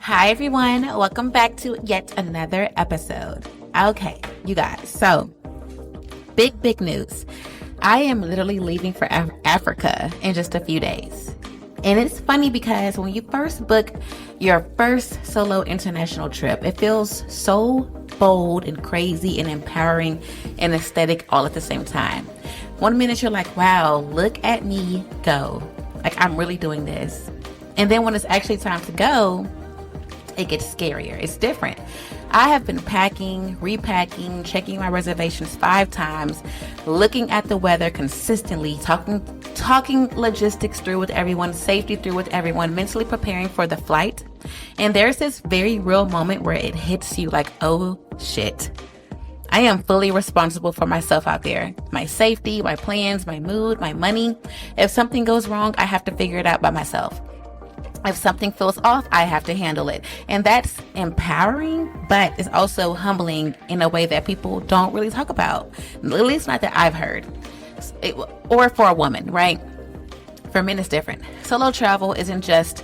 Hi, everyone. Welcome back to yet another episode. Okay, you guys. So, big news. I am literally leaving for Africa in just a few days. And it's funny because when you first book your first solo international trip, it feels so bold and crazy and empowering and aesthetic all at the same time. One minute you're like, wow, look at me go. Like, I'm really doing this. And then when it's actually time to go, it gets scarier. It's different. I have been packing, repacking, checking my reservations 5 times, looking at the weather consistently, talking logistics through with everyone, safety through with everyone, mentally preparing for the flight. And there's this very real moment where it hits you like, oh shit. I am fully responsible for myself out there. My safety, my plans, my mood, my money. If something goes wrong, I have to figure it out by myself. If something feels off, I have to handle it. And that's empowering, but it's also humbling in a way that people don't really talk about. At least not that I've heard. Or for a woman, right? For men, it's different. Solo travel isn't just,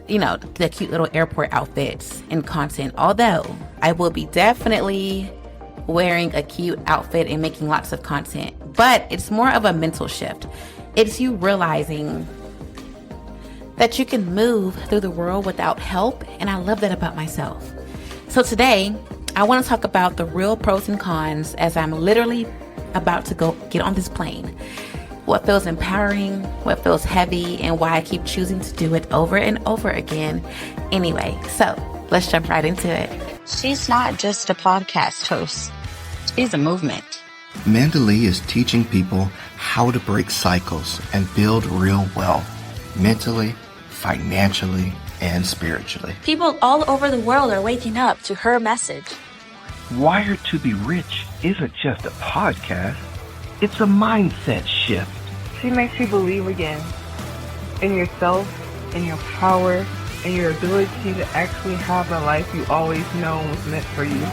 the cute little airport outfits and content. Although I will be definitely wearing a cute outfit and making lots of content. But it's more of a mental shift. It's you realizing that you can move through the world without help, and I love that about myself. So today, I want to talk about the real pros and cons as I'm literally about to go get on this plane. What feels empowering, what feels heavy, and why I keep choosing to do it over and over again. Anyway, so let's jump right into it. She's not just a podcast host. She's a movement. Manda Lea is teaching people how to break cycles and build real wealth, mentally, financially, and spiritually. People all over the world are waking up to her message. Wired to be Rich isn't just a podcast, it's a mindset shift. She makes you believe again in yourself, in your power, and your ability to actually have the life you always known was meant for you.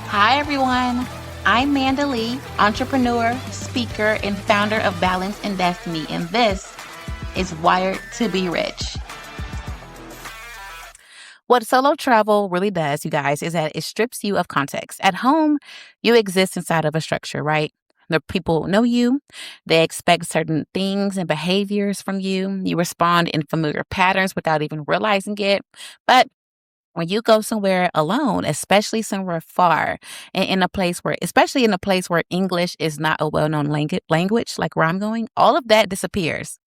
Hi, everyone. I'm Manda Lea, entrepreneur, speaker, and founder of Balance and Destiny, and this is Wired to be Rich. What solo travel really does, you guys, is that it strips you of context. At home, you exist inside of a structure, right? The people know you. They expect certain things and behaviors from you. You respond in familiar patterns without even realizing it. But when you go somewhere alone, especially somewhere far, and especially in a place where English is not a well-known language, like where I'm going, all of that disappears.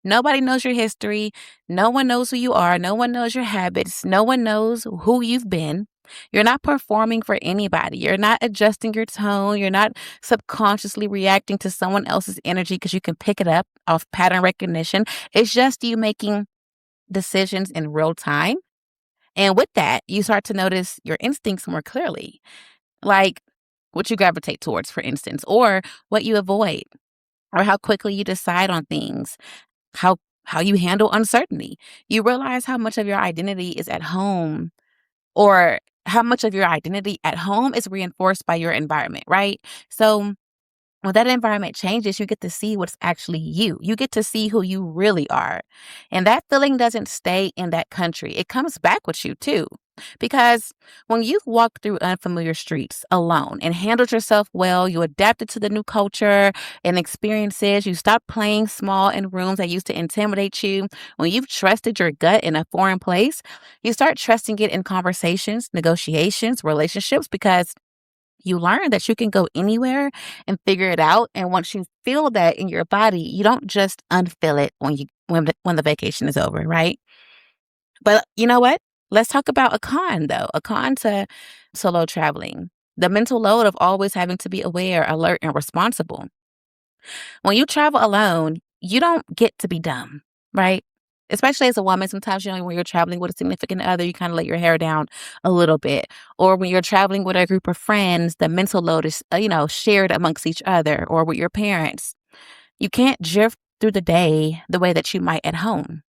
Nobody knows your history. No one knows who you are. No one knows your habits. No one knows who you've been. You're not performing for anybody. You're not adjusting your tone. You're not subconsciously reacting to someone else's energy because you can pick it up off pattern recognition. It's just you making decisions in real time. And with that, you start to notice your instincts more clearly, like what you gravitate towards, for instance, or what you avoid, or how quickly you decide on things, how you handle uncertainty. You realize how much of your identity is at home, or how much of your identity at home is reinforced by your environment, right? So when that environment changes, you get to see what's actually you. You get to see who you really are. And that feeling doesn't stay in that country. It comes back with you too. Because when you walk through unfamiliar streets alone and handled yourself well, you adapted to the new culture and experiences, you stop playing small in rooms that used to intimidate you. When you've trusted your gut in a foreign place, you start trusting it in conversations, negotiations, relationships, because you learn that you can go anywhere and figure it out. And once you feel that in your body, you don't just unfeel it when the vacation is over, right? But you know what? Let's talk about a con, though. A con to solo traveling. The mental load of always having to be aware, alert, and responsible. When you travel alone, you don't get to be dumb, right? Especially as a woman, sometimes, when you're traveling with a significant other, you kind of let your hair down a little bit. Or when you're traveling with a group of friends, the mental load is, shared amongst each other, or with your parents. You can't drift through the day the way that you might at home.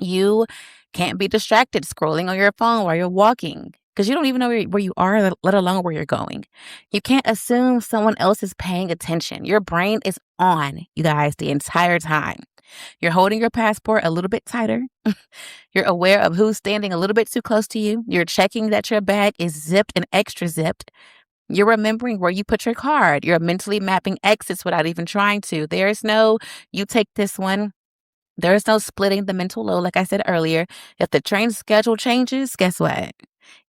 You can't be distracted scrolling on your phone while you're walking because you don't even know where you are, let alone where you're going. You can't assume someone else is paying attention. Your brain is on, you guys, the entire time. You're holding your passport a little bit tighter. You're aware of who's standing a little bit too close to you. You're checking that your bag is zipped and extra zipped. You're remembering where you put your card. You're mentally mapping exits without even trying to. There's no, you take this one. There's no splitting the mental load, like I said earlier. If the train schedule changes, guess what?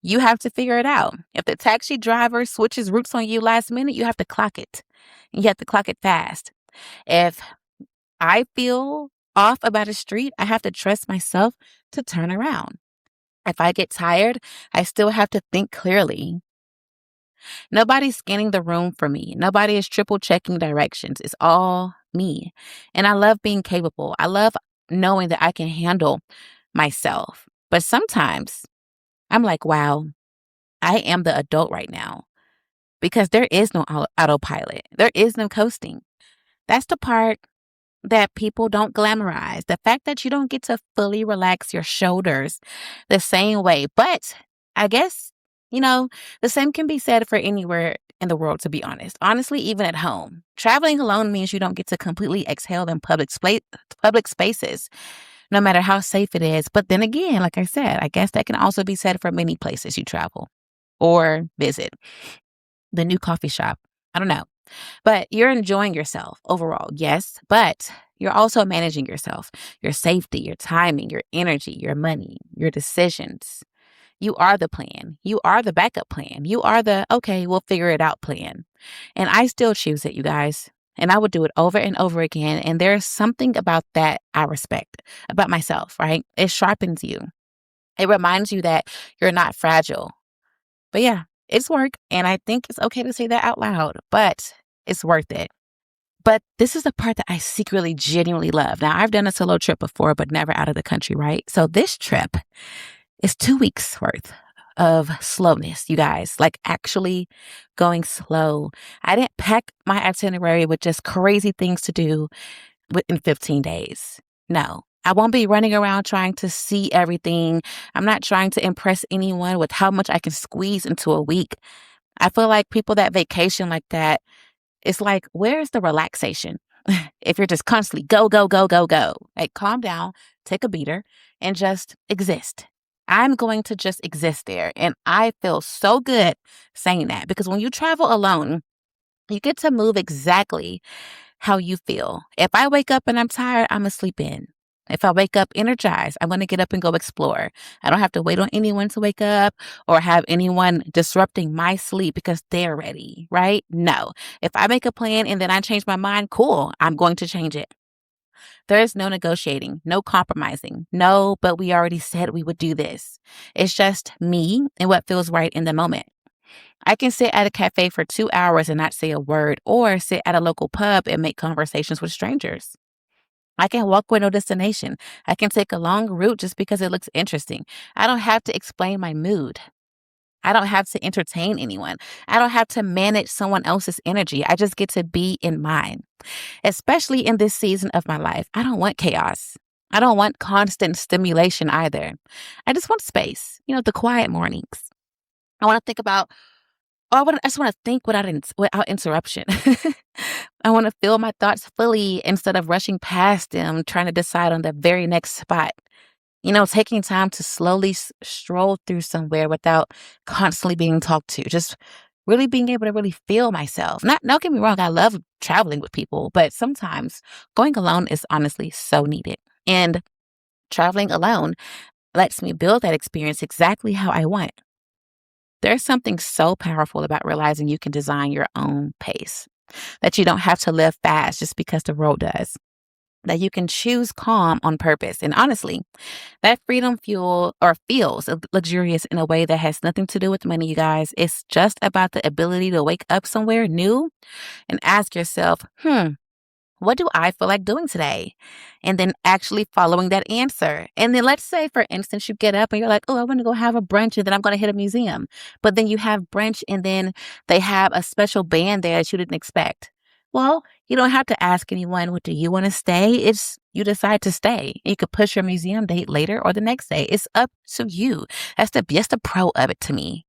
You have to figure it out. If the taxi driver switches routes on you last minute, you have to clock it. You have to clock it fast. If I feel off about a street, I have to trust myself to turn around. If I get tired, I still have to think clearly. Nobody's scanning the room for me. Nobody is triple checking directions. It's all me. And I love being capable. I love knowing that I can handle myself. But sometimes I'm like, wow, I am the adult right now because there is no autopilot. There is no coasting. That's the part that people don't glamorize. The fact that you don't get to fully relax your shoulders the same way. But I guess, you know, the same can be said for anywhere in the world, to be honest. Honestly, even at home. Traveling alone means you don't get to completely exhale in public spaces, no matter how safe it is. But then again, like I said, I guess that can also be said for many places you travel or visit. The new coffee shop. I don't know. But you're enjoying yourself overall, yes, but you're also managing yourself, your safety, your timing, your energy, your money, your decisions. You are the plan. You are the backup plan. You are the, okay, we'll figure it out plan. And I still choose it, you guys. And I would do it over and over again. And there's something about that I respect about myself, right? It sharpens you. It reminds you that you're not fragile. But yeah, it's work. And I think it's okay to say that out loud, but it's worth it. But this is the part that I secretly, genuinely love. Now, I've done a solo trip before, but never out of the country, right? So this trip is 2 weeks worth of slowness, you guys, like actually going slow. I didn't pack my itinerary with just crazy things to do within 15 days. No, I won't be running around trying to see everything. I'm not trying to impress anyone with how much I can squeeze into a week. I feel like people that vacation like that, it's like, where's the relaxation? If you're just constantly go, go, go, go, go, like calm down, take a beater, and just exist. I'm going to just exist there. And I feel so good saying that because when you travel alone, you get to move exactly how you feel. If I wake up and I'm tired, I'm going to sleep in. If I wake up energized, I'm going to get up and go explore. I don't have to wait on anyone to wake up or have anyone disrupting my sleep because they're ready, right? No. If I make a plan and then I change my mind, cool, I'm going to change it. There is no negotiating, no compromising. No, but we already said we would do this. It's just me and what feels right in the moment. I can sit at a cafe for 2 hours and not say a word, or sit at a local pub and make conversations with strangers. I can walk with no destination. I can take a long route just because it looks interesting. I don't have to explain my mood. I don't have to entertain anyone. I don't have to manage someone else's energy. I just get to be in mine, especially in this season of my life. I don't want chaos. I don't want constant stimulation either. I just want space, the quiet mornings. I want to think about I just want to think without interruption. I want to feel my thoughts fully instead of rushing past them, trying to decide on the very next spot. Taking time to slowly stroll through somewhere without constantly being talked to. Just really being able to really feel myself. Don't get me wrong, I love traveling with people, but sometimes going alone is honestly so needed. And traveling alone lets me build that experience exactly how I want. There's something so powerful about realizing you can design your own pace, that you don't have to live fast just because the road does, that you can choose calm on purpose. And honestly, that freedom feels luxurious in a way that has nothing to do with money, you guys. It's just about the ability to wake up somewhere new and ask yourself, what do I feel like doing today? And then actually following that answer. And then let's say, for instance, you get up and you're like, oh, I want to go have a brunch and then I'm going to hit a museum. But then you have brunch and then they have a special band there that you didn't expect. Well, you don't have to ask anyone, what do you want to stay? It's you decide to stay. You could push your museum date later or the next day. It's up to you. That's the pro of it to me.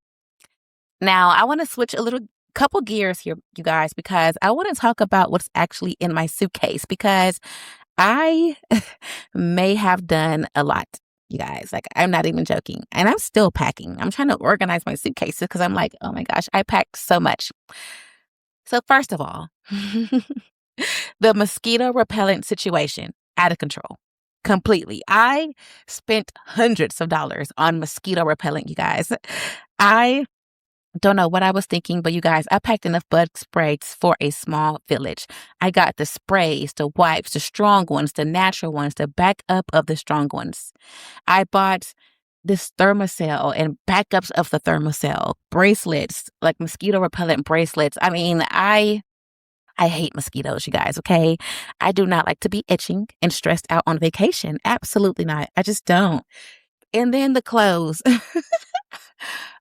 Now, I want to switch a couple gears here, you guys, because I want to talk about what's actually in my suitcase because I may have done a lot, you guys. Like, I'm not even joking. And I'm still packing. I'm trying to organize my suitcases because I'm like, oh my gosh, I packed so much. So, first of all, the mosquito repellent situation, out of control. Completely. I spent hundreds of dollars on mosquito repellent, you guys. I don't know what I was thinking, but you guys, I packed enough bug sprays for a small village. I got the sprays, the wipes, the strong ones, the natural ones, the backup of the strong ones. I bought this thermocell and backups of the thermocell, bracelets, like mosquito repellent bracelets. I mean, I hate mosquitoes, you guys, okay? I do not like to be itching and stressed out on vacation. Absolutely not. I just don't. And then the clothes.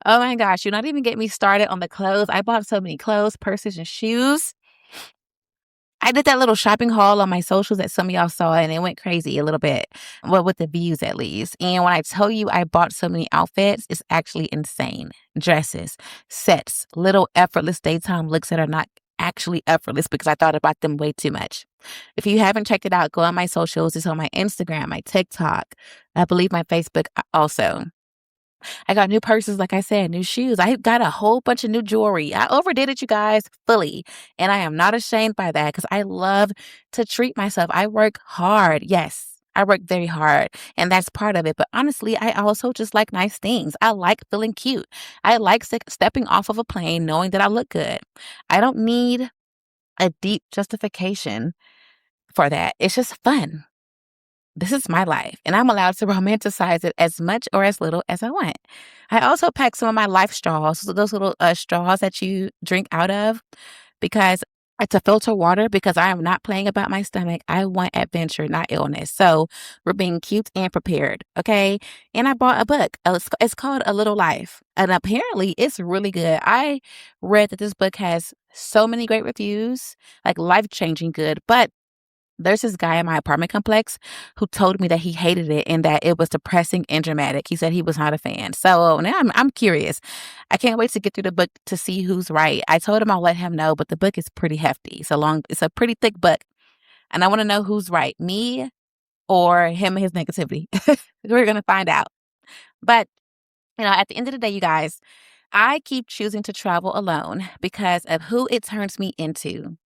Oh my gosh, you not even get me started on the clothes. I bought so many clothes, purses, and shoes. I did that little shopping haul on my socials that some of y'all saw, and it went crazy a little bit. Well, with the views at least. And when I tell you I bought so many outfits, it's actually insane. Dresses, sets, little effortless daytime looks that are not actually effortless because I thought about them way too much. If you haven't checked it out, go on my socials. It's on my Instagram, my TikTok, I believe my Facebook also. I got new purses, like I said, new shoes. I got a whole bunch of new jewelry. I overdid it, you guys, fully. And I am not ashamed by that because I love to treat myself. I work hard. Yes. I work very hard, and that's part of it. But honestly, I also just like nice things. I like feeling cute. I like stepping off of a plane knowing that I look good. I don't need a deep justification for that. It's just fun. This is my life, and I'm allowed to romanticize it as much or as little as I want. I also pack some of my life straws, so those little straws that you drink out of, because it's a filter water, because I am not playing about my stomach. I want adventure, not illness. So we're being cute and prepared, okay? And I bought a book. It's called A Little Life, and apparently it's really good. I read that this book has so many great reviews, like life-changing good, but there's this guy in my apartment complex who told me that he hated it and that it was depressing and dramatic. He said he was not a fan. So now I'm curious. I can't wait to get through the book to see who's right. I told him I'll let him know, but the book is pretty hefty. It's a pretty thick book. And I want to know who's right, me or him and his negativity. We're going to find out. But, at the end of the day, you guys, I keep choosing to travel alone because of who it turns me into.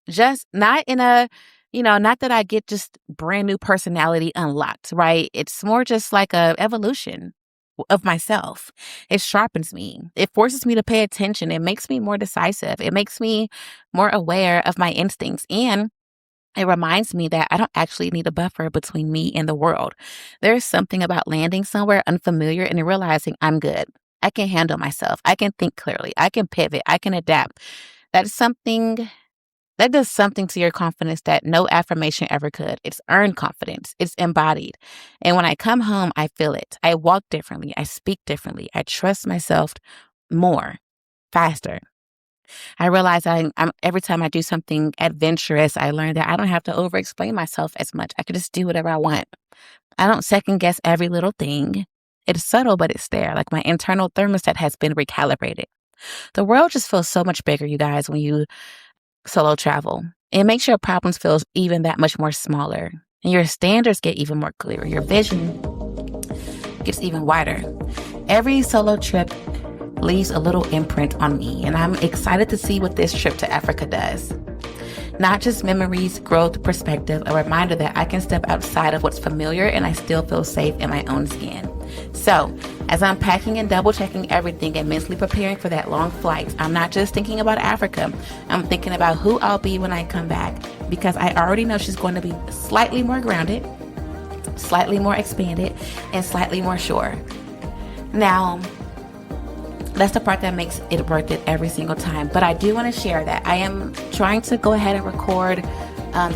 Just not in a, not that I get just brand new personality unlocked, right? It's more just like a evolution of myself. It sharpens me. It forces me to pay attention. It makes me more decisive. It makes me more aware of my instincts. And it reminds me that I don't actually need a buffer between me and the world. There's something about landing somewhere unfamiliar and realizing I'm good. I can handle myself. I can think clearly. I can pivot. I can adapt. That's something that does something to your confidence that no affirmation ever could. It's earned confidence. It's embodied. And when I come home, I feel it. I walk differently. I speak differently. I trust myself more, faster. I realize I'm every time I do something adventurous, I learn that I don't have to over-explain myself as much. I can just do whatever I want. I don't second guess every little thing. It's subtle, but it's there. Like my internal thermostat has been recalibrated. The world just feels so much bigger, you guys, when you solo travel. It makes your problems feel even that much more smaller. And your standards get even more clear. Your vision gets even wider. Every solo trip leaves a little imprint on me, and I'm excited to see what this trip to Africa does. Not just memories, growth, perspective, a reminder that I can step outside of what's familiar and I still feel safe in my own skin. So, as I'm packing and double checking everything and mentally preparing for that long flight, I'm not just thinking about Africa. I'm thinking about who I'll be when I come back, because I already know she's going to be slightly more grounded, slightly more expanded, and slightly more sure. Now, that's the part that makes it worth it every single time. But I do want to share that I am trying to go ahead and record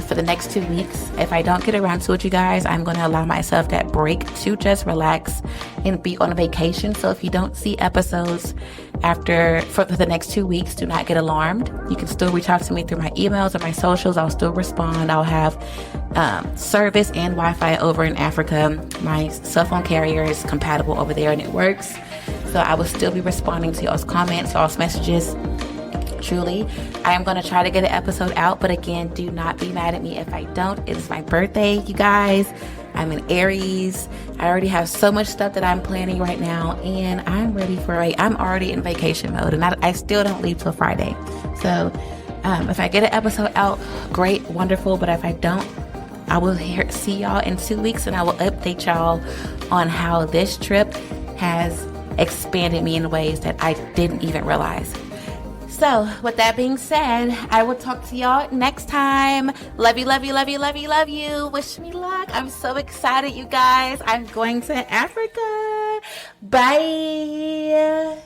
for the next 2 weeks. If I don't get around to it, you guys, I'm going to allow myself that break to just relax and be on a vacation. So if you don't see episodes for the next 2 weeks, do not get alarmed. You can still reach out to me through my emails or my socials. I'll still respond. I'll have service and Wi-Fi over in Africa. My cell phone carrier is compatible over there and it works. So I will still be responding to y'all's comments, y'all's messages. truly. I am going to try to get an episode out, but again, do not be mad at me if I don't. It is my birthday, you guys. I'm in Aries. I already have so much stuff that I'm planning right now, and I'm ready for I'm already in vacation mode, and I still don't leave till Friday. So if I get an episode out, great, wonderful. But if I don't, I will see y'all in 2 weeks, and I will update y'all on how this trip has expanded me in ways that I didn't even realize. So with that being said, I will talk to y'all next time. Love you, love you, love you, love you, love you. Wish me luck. I'm so excited, you guys. I'm going to Africa. Bye.